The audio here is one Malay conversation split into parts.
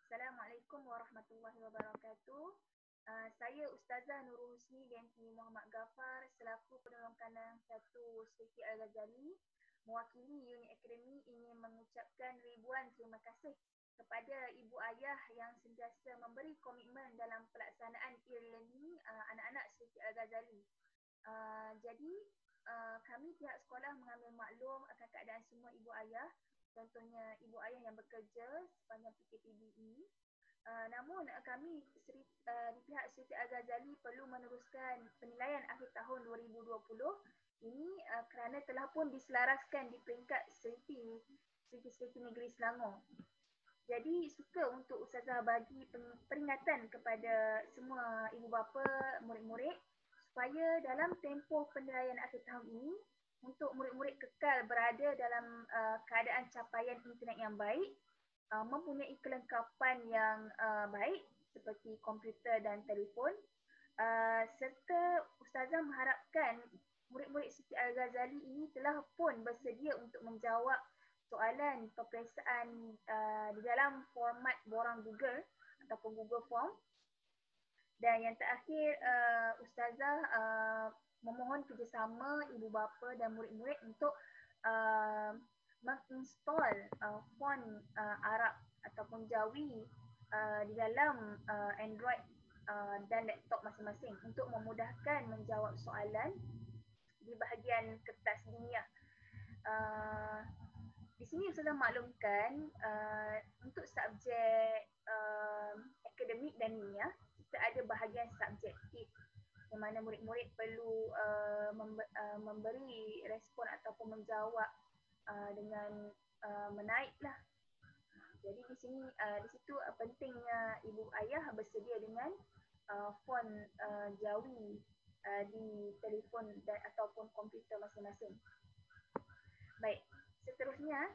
Assalamualaikum warahmatullahi wabarakatuh. Saya Ustazah Nurul Husni binti Muhammad Ghaffar selaku penolong kandang 1 Siti Al-Ghazali, mewakili unit akademi ingin mengucapkan ribuan terima kasih kepada ibu ayah yang sentiasa memberi komitmen dalam pelaksanaan e-learning anak-anak Siti Al-Ghazali. Jadi kami pihak sekolah mengambil maklum akan keadaan semua ibu ayah, contohnya ibu ayah yang bekerja sepanjang PKPB ini. Namun kami di pihak Siti Al-Ghazali perlu meneruskan penilaian akhir tahun 2020 ini kerana telah pun diselaraskan di peringkat Siti Negeri Selangor. Jadi suka untuk Ustazah bagi peringatan kepada semua ibu bapa, murid-murid supaya dalam tempoh penilaian akhir tahun ini untuk murid-murid kekal berada dalam keadaan capaian internet yang baik, mempunyai kelengkapan yang baik seperti komputer dan telefon, serta Ustazah mengharapkan murid-murid Siti Al-Ghazali ini telah pun bersedia untuk menjawab soalan peperiksaan di dalam format borang Google ataupun Google Form. Dan yang terakhir, Ustazah memohon kerjasama ibu bapa dan murid-murid untuk menginstall font Arab ataupun Jawi di dalam Android dan laptop masing-masing untuk memudahkan menjawab soalan di bahagian kertas ilmiah. Di sini Ustazah maklumkan untuk subjek akademik dan ilmiah kita ada bahagian subjektif yang mana murid-murid perlu memberi respon ataupun menjawab dengan menaiklah. Jadi di sini di situ pentingnya ibu ayah bersedia dengan font Jawi di telefon dan ataupun komputer masing-masing. Baik, seterusnya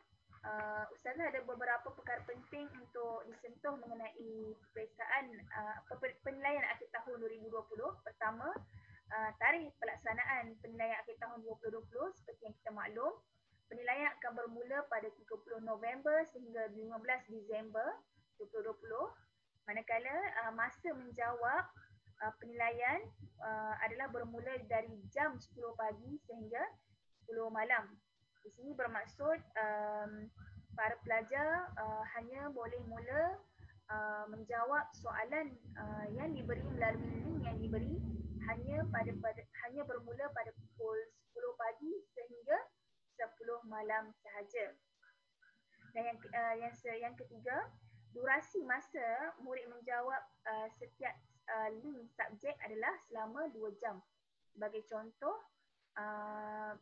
Ustazah ada beberapa perkara penting untuk disentuh mengenai peperiksaan penilaian akhir tahun 2020. Pertama, tarikh pelaksanaan penilaian akhir tahun 2020 seperti yang kita maklum. Penilaian akan bermula pada 30 November sehingga 15 Disember 2020. Manakala masa menjawab penilaian adalah bermula dari jam 10 pagi sehingga 10 malam. Di sini bermaksud para pelajar hanya boleh mula menjawab soalan yang diberi melalui link yang diberi hanya bermula pada pukul 10 pagi sehingga 10 malam sahaja. Dan yang ketiga, durasi masa murid menjawab setiap link subjek adalah selama 2 jam. Sebagai contoh,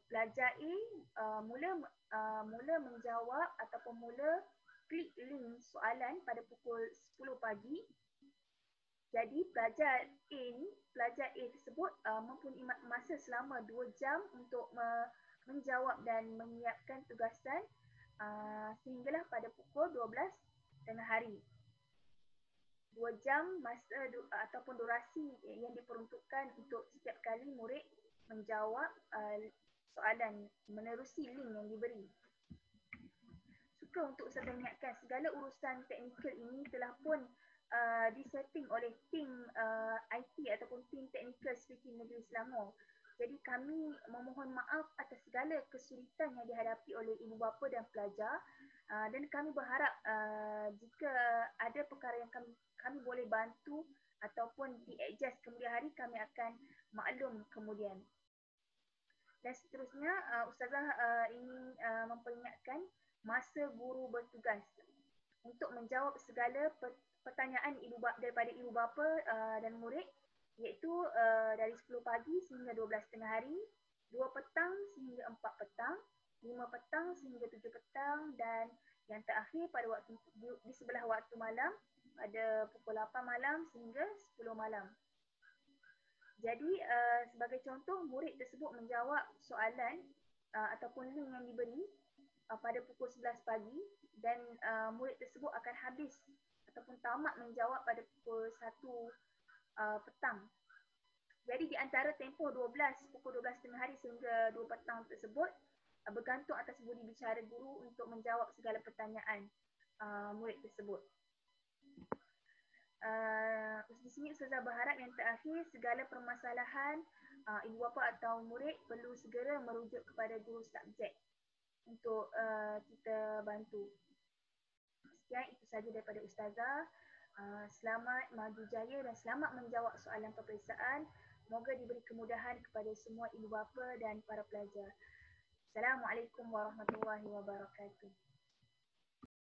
pelajar A mula menjawab ataupun mula klik link soalan pada pukul 10 pagi. Jadi pelajar A tersebut mempunyai masa selama 2 jam untuk menjawab dan menyiapkan tugasan sehinggalah pada pukul 12 tengah hari. 2 jam masa ataupun durasi yang diperuntukkan untuk setiap kali murid menjawab soalan menerusi link yang diberi. Suka untuk saya ingatkan segala urusan teknikal ini telah pun disetting oleh tim IT ataupun tim teknikal Siti Negeri Selangor. Jadi kami memohon maaf atas segala kesulitan yang dihadapi oleh ibu bapa dan pelajar dan kami berharap jika ada perkara yang kami boleh bantu ataupun di-adjust kemudian hari, kami akan maklum kemudian. Dan seterusnya, Ustazah ingin memperingatkan masa guru bertugas untuk menjawab segala pertanyaan daripada ibu bapa dan murid, iaitu dari 10 pagi sehingga 12 tengah hari, 2 petang sehingga 4 petang, 5 petang sehingga 7 petang dan yang terakhir pada waktu di sebelah waktu malam pada pukul 8 malam sehingga 10 malam. Jadi sebagai contoh, murid tersebut menjawab soalan ataupun link yang diberi pada pukul 11 pagi dan murid tersebut akan habis ataupun tamat menjawab pada pukul 1 petang. Jadi di antara tempoh pukul 12 tengah hari sehingga 2 petang tersebut bergantung atas budi bicara guru untuk menjawab segala pertanyaan murid tersebut. Di sini Ustazah berharap yang terakhir segala permasalahan ibu bapa atau murid perlu segera merujuk kepada guru subjek untuk kita bantu. Sekian itu saja daripada Ustazah. Selamat maju jaya dan selamat menjawab soalan peperiksaan. Semoga diberi kemudahan kepada semua ibu bapa dan para pelajar. Assalamualaikum warahmatullahi wabarakatuh.